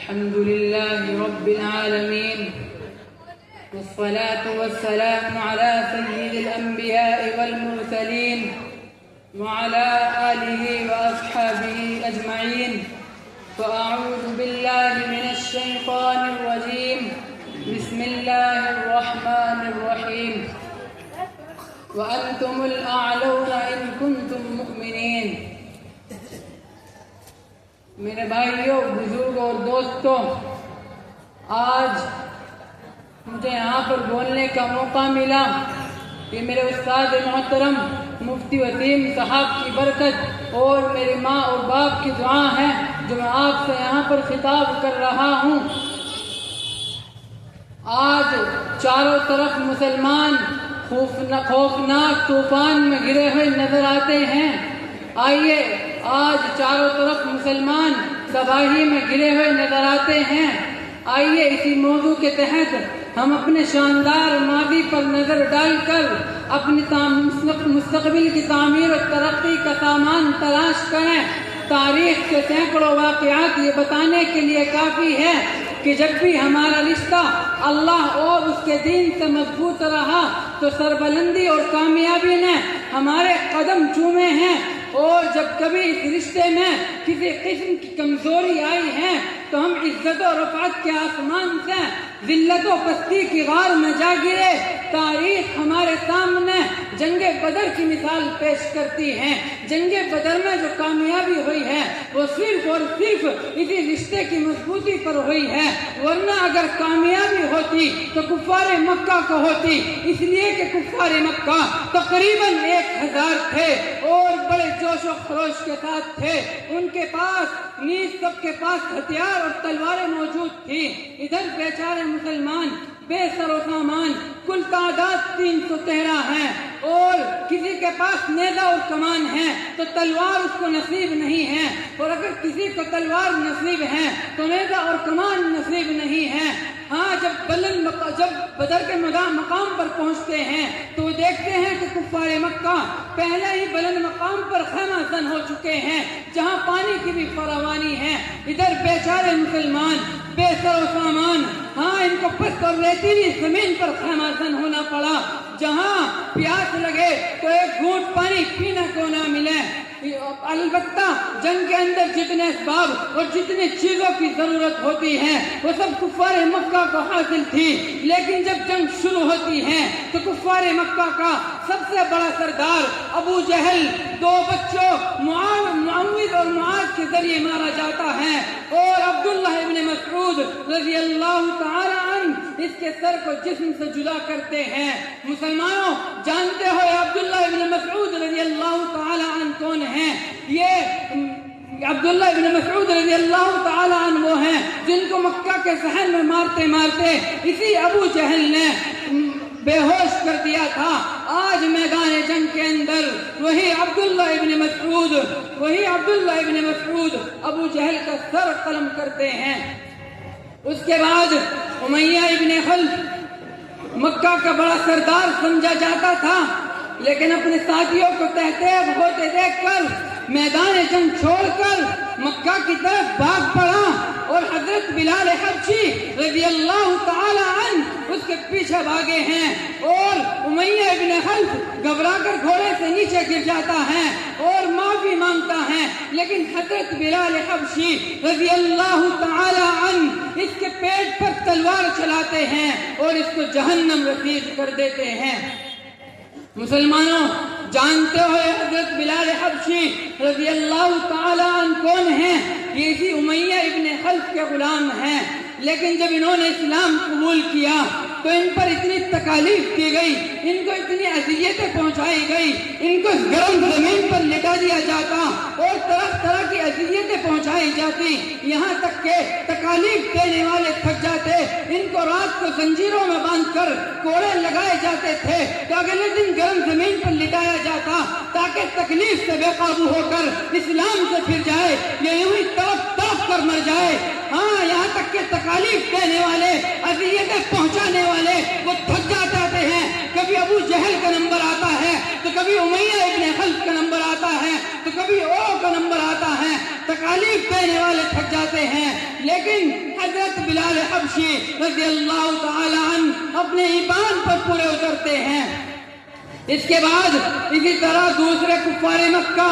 الحمد لله رب العالمين، والصلاة والسلام على سيد الأنبياء والمرسلين وعلى آله وأصحابه أجمعين. فأعوذ بالله من الشيطان الرجيم. بسم الله الرحمن الرحيم. وأنتم الأعلون إن كنتم مؤمنين. میرے بھائیوں، بزرگوں اور دوستوں، آج مجھے یہاں پر بولنے کا موقع ملا. یہ میرے استاد محترم مفتی وسیم صاحب کی برکت اور میری ماں اور باپ کی دعا ہے جو میں آپ سے یہاں پر خطاب کر رہا ہوں. آج چاروں طرف مسلمان خوفناک طوفان میں گرے ہوئے نظر آتے ہیں. آئیے آج چاروں طرف مسلمان تباہی میں گرے ہوئے نظر آتے ہیں. آئیے اسی موضوع کے تحت ہم اپنے شاندار ماضی پر نظر ڈال کر اپنی مستقبل کی تعمیر اور ترقی کا سامان تلاش کریں. تاریخ کے سینکڑوں واقعات یہ بتانے کے لیے کافی ہے کہ جب بھی ہمارا رشتہ اللہ اور اس کے دین سے مضبوط رہا تو سربلندی اور کامیابی نے ہمارے قدم چومے ہیں، اور جب کبھی اس رشتے میں کسی قسم کی کمزوری آئی ہے تو ہم عزت و رفعت کے آسمان سے ذلت و پستی کی غار میں جا گرے. تاریخ ہمارے سامنے جنگ بدر کی مثال پیش کرتی ہے. جنگ بدر میں جو کامیابی ہوئی ہے وہ صرف اور صرف اسی رشتے کی مضبوطی پر ہوئی ہے، ورنہ اگر کامیابی ہوتی تو کفار مکہ کو ہوتی. اس لیے کہ کفار مکہ تقریباً 1000 تھے اور بڑے جوش و خروش کے ساتھ تھے. ان کے پاس نیز سب کے پاس ہتھیار اور تلواریں موجود تھی. ادھر بیچارے مسلمان بے سر و سامان، کل تعداد 313 ہیں، اور کسی کے پاس نیزہ اور کمان ہے تو تلوار اس کو نصیب نہیں ہے، اور اگر کسی کو تلوار نصیب ہے تو نیزہ اور کمان نصیب نہیں ہے. ہاں، جب بدر کے مقام پر پہنچتے ہیں تو وہ دیکھتے ہیں کہ کفار مکہ پہلے ہی بلند مقام پر خیمہ زن ہو چکے ہیں جہاں پانی کی بھی فراوانی ہے. ادھر بیچارے مسلمان بے سر و سامان، ہاں، ان کو پست اور ریتیلی زمین پر خیمہ زن ہونا پڑا. جہاں پیاس لگے تو ایک گھونٹ پانی پینے کو نہ ملے. البتہ جنگ کے اندر جتنے اسباب اور جتنی چیزوں کی ضرورت ہوتی ہے وہ سب کفار مکہ کو حاصل تھی، لیکن جب جنگ شروع ہوتی ہے تو کفار مکہ کا سب سے بڑا سردار ابو جہل 2 بچوں معوذ اور معاذ کے ذریعے مارا جاتا ہے، اور عبداللہ ابن مسعود رضی اللہ تعالی عنہ اس کے سر کو جسم سے جدا کرتے ہیں. مسلمانوں، جانتے ہو عبداللہ ابن مسعود رضی اللہ تعالی عنہ کون ہیں؟ یہ عبداللہ ابن مسعود رضی اللہ تعالی عنہ وہ ہیں جن کو مکہ کے صحن میں مارتے مارتے اسی ابو جہل نے بے ہوش کر دیا تھا. آج میدان جنگ کے اندر وہی عبداللہ ابن مسعود ابو جہل کا سر قلم کرتے ہیں. اس کے بعد امیہ ابن خلف مکہ کا بڑا سردار سمجھا جاتا تھا، لیکن اپنے ساتھیوں کو تحتیب ہوتے دیکھ کر میدان جنگ چھوڑ کر مکہ کی طرف بھاگ پڑا، اور حضرت بلال حبشی رضی اللہ تعالی عنہ اس کے پیچھے بھاگے ہیں، اور امیہ ابن خلف گھبرا کر گھوڑے سے نیچے گر جاتا ہے اور معافی مانگتا ہے. لیکن حضرت بلال حبشی رضی اللہ تعالی عنہ اس کے پیٹ پر تلوار چلاتے ہیں اور اس کو جہنم رسید کر دیتے ہیں. مسلمانوں، جانتے ہو حضرت بلال حبشی رضی اللہ تعالی عنہ کون ہیں؟ یہ اسی امیہ ابن خلف کے غلام ہیں. لیکن جب انہوں نے اسلام قبول کیا تو ان پر اتنی تکالیف کی گئی، ان کو اتنی اذیتیں پہنچائی گئی، ان کو گرم زمین پر لٹا دیا جاتا اور طرح طرح کی اذیتیں پہنچائی جاتی، یہاں تک کہ تکالیف دینے والے تھک جاتے. ان کو رات کو زنجیروں میں باندھ کر کوڑے لگائے جاتے تھے تو اگلے دن گرم زمین پر لٹایا جاتا تاکہ تکلیف سے بے قابو ہو کر اسلام سے پھر جائے، یہ یوں ہی تڑپ تڑپ کر مر جائے. ہاں، یہاں تک کہ تکالیف دینے والے، اذیتیں پہنچانے والے وہ تھک جاتے ہیں. کبھی ابو جہل کا نمبر آتا ہے تو کبھی امیہ ابن خلف کا نمبر آتا ہے. تو کبھی او کا نمبر آتا ہے، تکالیف دینے والے تھک جاتے ہیں، لیکن حضرت بلال حبشی رضی اللہ تعالی عنہ اپنے ایمان پر پورے اترتے ہیں۔ اس کے بعد اسی طرح دوسرے کفار مکہ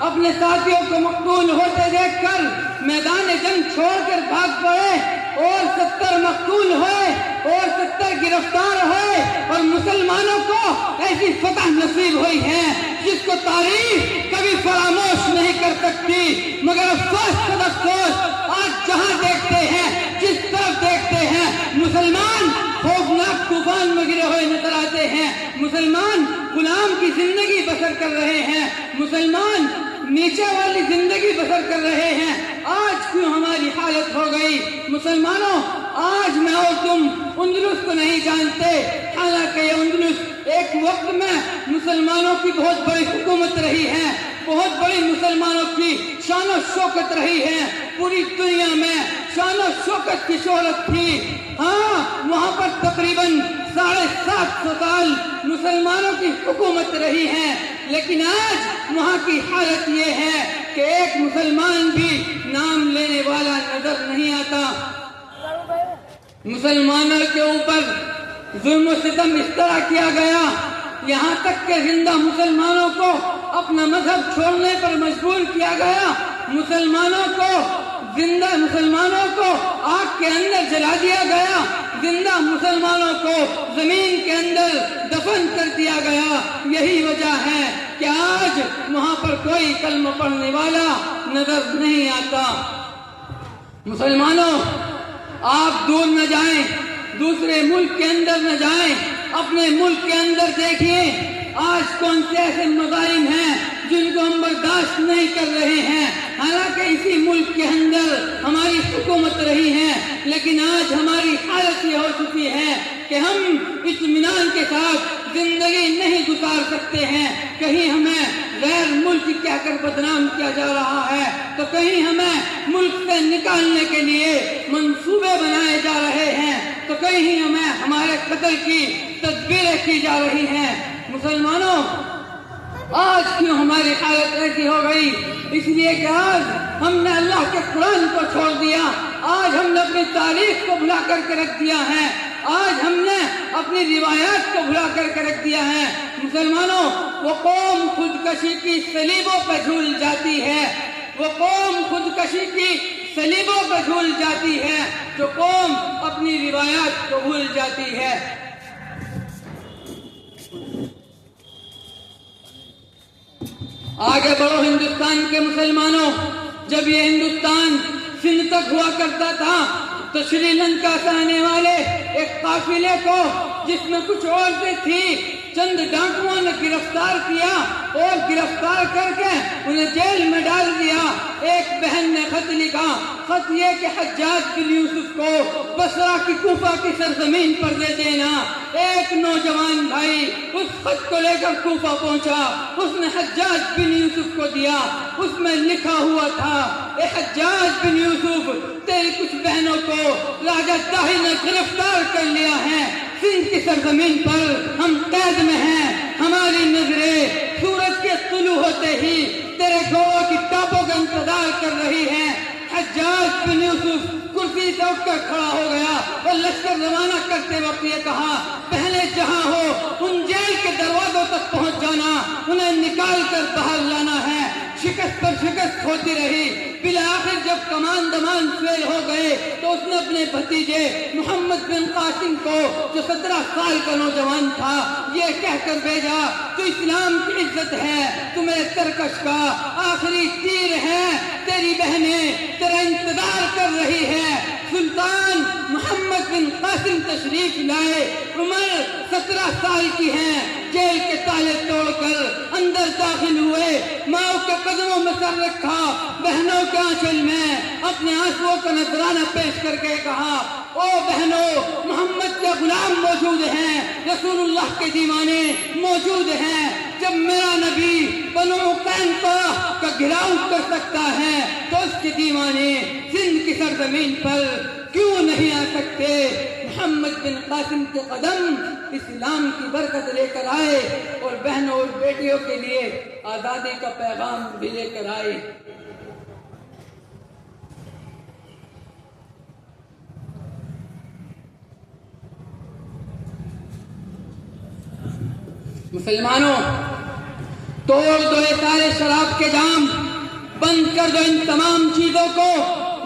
اپنے ساتھیوں کو مقتول ہوتے دیکھ کر میدان جنگ چھوڑ کر بھاگ پڑے اور 70 مقتول ہوئے اور 70 گرفتار ہوئے، اور مسلمانوں کو ایسی فتح نصیب ہوئی ہے جس کو تاریخ کبھی فراموش نہیں کر سکتی۔ مگر افسوس خود افسوس، آج جہاں دیکھتے ہیں، جس طرف دیکھتے ہیں، مسلمان خوفناک طوفان میں گرے ہوئے نظر آتے ہیں، مسلمان غلام کی زندگی بسر کر رہے ہیں، مسلمان نیچے والی زندگی بسر کر رہے ہیں۔ آج کیوں ہماری حالت ہو گئی؟ مسلمانوں، آج میں اور تم اندلس کو نہیں جانتے، حالانکہ یہ اندلس ایک وقت میں مسلمانوں کی بہت بڑی حکومت رہی ہے، بہت بڑی مسلمانوں کی شان و شوکت رہی ہے، پوری دنیا میں شان و شوکت کی شہرت تھی۔ ہاں، وہاں پر تقریباً 750 سال مسلمانوں کی حکومت رہی ہے، لیکن آج وہاں کی حالت یہ ہے کہ ایک مسلمان بھی نام لینے والا نظر نہیں آتا۔ مسلمانوں کے اوپر ظلم و ستم اس طرح کیا گیا، یہاں تک کہ زندہ مسلمانوں کو اپنا مذہب چھوڑنے پر مجبور کیا گیا، مسلمانوں کو زندہ مسلمانوں کو آگ کے اندر جلا دیا گیا، زندہ مسلمانوں کو زمین کے اندر دفن کر دیا گیا۔ یہی وجہ ہے کہ آج وہاں پر کوئی کلمہ پڑھنے والا نظر نہیں آتا۔ مسلمانوں، آپ دور نہ جائیں، دوسرے ملک کے اندر نہ جائیں، اپنے ملک کے اندر دیکھیے آج کون سے ایسے مظالم ہیں جن کو ہم برداشت نہیں کر رہے ہیں، حالانکہ اسی ملک کے اندر ہماری حکومت رہی ہے، لیکن آج ہماری حالت یہ ہو چکی ہے کہ ہم اطمینان کے ساتھ زندگی نہیں گزار سکتے ہیں۔ کہیں ہمیں غیر ملک کہہ کر بدنام کیا جا رہا ہے، تو کہیں ہمیں ملک سے نکالنے کے لیے منصوبے بنائے جا رہے ہیں، تو کہیں ہمیں ہمارے قتل کی تدبیریں کی جا رہی ہیں۔ مسلمانوں، آج کیوں ہماری حالت ایسی ہو گئی؟ اس لیے کہ آج ہم نے اللہ کے قرآن کو چھوڑ دیا، آج ہم نے اپنی تاریخ کو بھلا کر کے رکھ دیا ہے، آج ہم نے اپنی روایات کو بھلا کر کے رکھ دیا ہے۔ مسلمانوں، وہ قوم خودکشی کی صلیبوں پہ جھول جاتی ہے، وہ قوم خودکشی کی صلیبوں پہ جھول جاتی ہے جو قوم اپنی روایات کو بھول جاتی ہے۔ آگے بڑھو ہندوستان کے مسلمانوں، جب یہ ہندوستان سندھ تک ہوا کرتا تھا تو شری لنکا سے آنے والے ایک قافلے کو، جس میں کچھ عورتیں تھیں، چند ڈاکوؤں نے گرفتار کیا اور گرفتار کر کے انہیں جیل میں ڈال دیا۔ ایک بہن نے خط لکھا، خط یہ کہ حجاج بن یوسف کو بصرہ کی کوفہ کی سرزمین پر دے دینا۔ ایک نوجوان بھائی اس خط کو لے کر کوفہ پہنچا، اس نے حجاج بن یوسف کو دیا، اس میں لکھا ہوا تھا، اے حجاج بن یوسف، تیری کچھ بہنوں کو راجہ طاہر نے گرفتار کر لیا ہے، سندھ کی سرزمین پر ہم قید میں ہیں، ہماری نظریں سورج کے طلوع ہوتے ہی تیرے گھوڑوں کی ٹاپوں کا انتظار کر رہی ہیں۔ حجاج بن یوسف کرسی سے اٹھ کر کھڑا ہو گیا اور لشکر روانہ کرتے وقت یہ کہا، پہلے جہاں ہو ان جیل کے دروازوں تک پہنچ جانا، انہیں نکال کر باہر لانا ہے۔ شکست پر شکست ہوتی رہی، بالآخر جب کمان دمان فیل ہو گئے تو اس نے اپنے بھتیجے محمد بن قاسم کو، جو 17 سال کا نوجوان تھا، یہ کہہ کر بھیجا، تو اسلام کی عزت ہے، تو میرے ترکش کا آخری تیر ہے، تیری بہنیں تیرا انتظار کر رہی ہے۔ سلطان محمد بن قاسم تشریف لائے، عمر 17 سال کی ہیں، جیل کے تالے توڑ کر اندر داخل ہوئے، ماں کے قدموں میں سر رکھا، بہنوں کے آنچل میں اپنے آنسوؤں کا نذرانہ پیش کر کے کہا، او بہنوں، محمد کے غلام موجود ہیں، رسول اللہ کے دیوانے موجود ہیں، جب میرا نبی بنو قینقاع کا گھیراؤ کر سکتا ہے تو اس کے دیوانے سندھ کی سرزمین پر کیوں نہیں آ سکتے؟ محمد بن قاسم کے قدم اسلام کی برکت لے کر آئے اور بہنوں اور بیٹیوں کے لیے آزادی کا پیغام بھی لے کر آئے۔ مسلمانوں، توڑ دو یہ سارے شراب کے جام، بند کر دو ان تمام چیزوں کو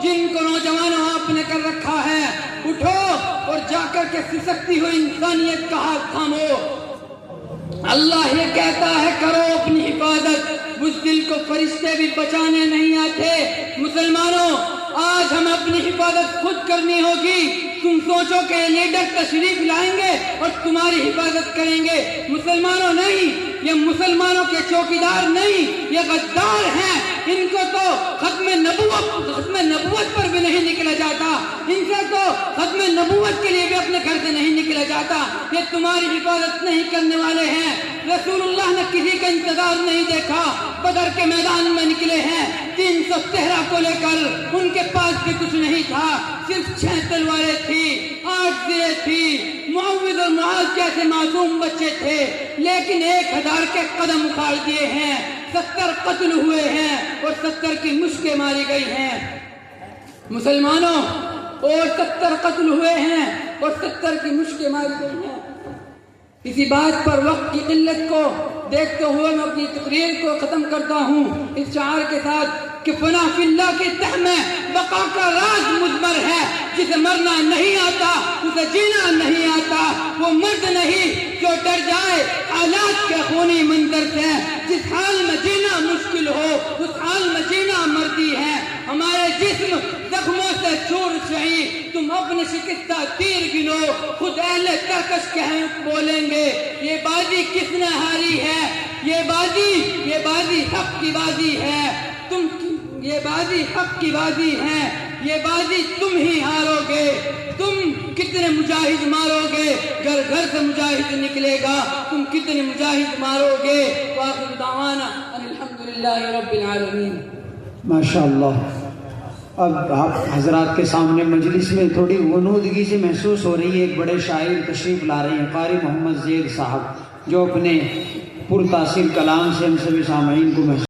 جن کو نوجوانوں آپ نے کر رکھا ہے۔ اٹھو اور جا کر کے سسکتی ہوئی انسانیت کا ہاتھ تھامو۔ اللہ یہ کہتا ہے کرو اپنی حفاظت، اس دل کو فرشتے بھی بچانے نہیں آتے۔ مسلمانوں، آج ہم اپنی حفاظت خود کرنی ہوگی۔ تم سوچو کہ یہ لیڈر تشریف لائیں گے اور تمہاری حفاظت کریں گے، مسلمانوں نہیں، یہ مسلمانوں کے چوکیدار نہیں، یہ غدار ہیں۔ ان کو تو ختم نبوت پر بھی نہیں نکلا جاتا، ان سے تو ختم نبوت کے لیے بھی اپنے گھر سے نہیں نکلا جاتا۔ یہ تمہاری حفاظت نہیں کرنے والے ہیں۔ رسول اللہ نے کسی کا انتظار نہیں دیکھا، بدر کے میدان میں نکلے ہیں 300 صحرا کو لے کر، ان کے پاس بھی کچھ نہیں تھا، صرف 6 تلواریں تھی، 8 زریں تھی، معوذ اور معاذ جیسے معصوم بچے تھے، لیکن 1000 کے قدم اکھاڑ دیے ہیں، 70 قتل ہوئے ہیں اور 70 کی مشکیں ماری گئی ہیں۔ مسلمانوں، اور 70 قتل ہوئے ہیں اور 70 کی مشکیں ماری گئی ہیں۔ اسی بات پر وقت کی قلت کو دیکھتے ہوئے میں اپنی تقریر کو ختم کرتا ہوں اس شعار کے ساتھ کہ فنا فی اللہ کے تہ میں بقا کا راز مضمر ہے۔ جسے مرنا نہیں آتا اسے جینا نہیں آتا، وہ مرد نہیں جو ڈر جائے حالات کے خونی منظر سے۔ جس حال میں جینا مشکل ہو اس حال میں جینا مردی ہے۔ ہمارے جسم زخموں سے چور شہید، تم اپنے شکستہ تیر گنو، خود اہل ترکش کہیں بولیں گے یہ بازی کس نے ہاری ہے، یہ بازی حق کی بازی ہے، یہ بازی حق کی بازی ہے، یہ بازی تم ہی ہارو گے۔ تم کتنے مجاہد مارو گے، گھر گھر سے مجاہد نکلے گا، تم کتنے مجاہد مارو گے۔ وآخر دعوانا ان الحمدللہ رب العالمین۔ ماشاءاللہ۔ اب آپ حضرات کے سامنے مجلس میں تھوڑی غنودگی سے محسوس ہو رہی ہے، ایک بڑے شاعر تشریف لا رہے ہیں، قاری محمد زید صاحب، جو اپنے پرتاثیر کلام سے ہم سبھی سامعین کو محسوس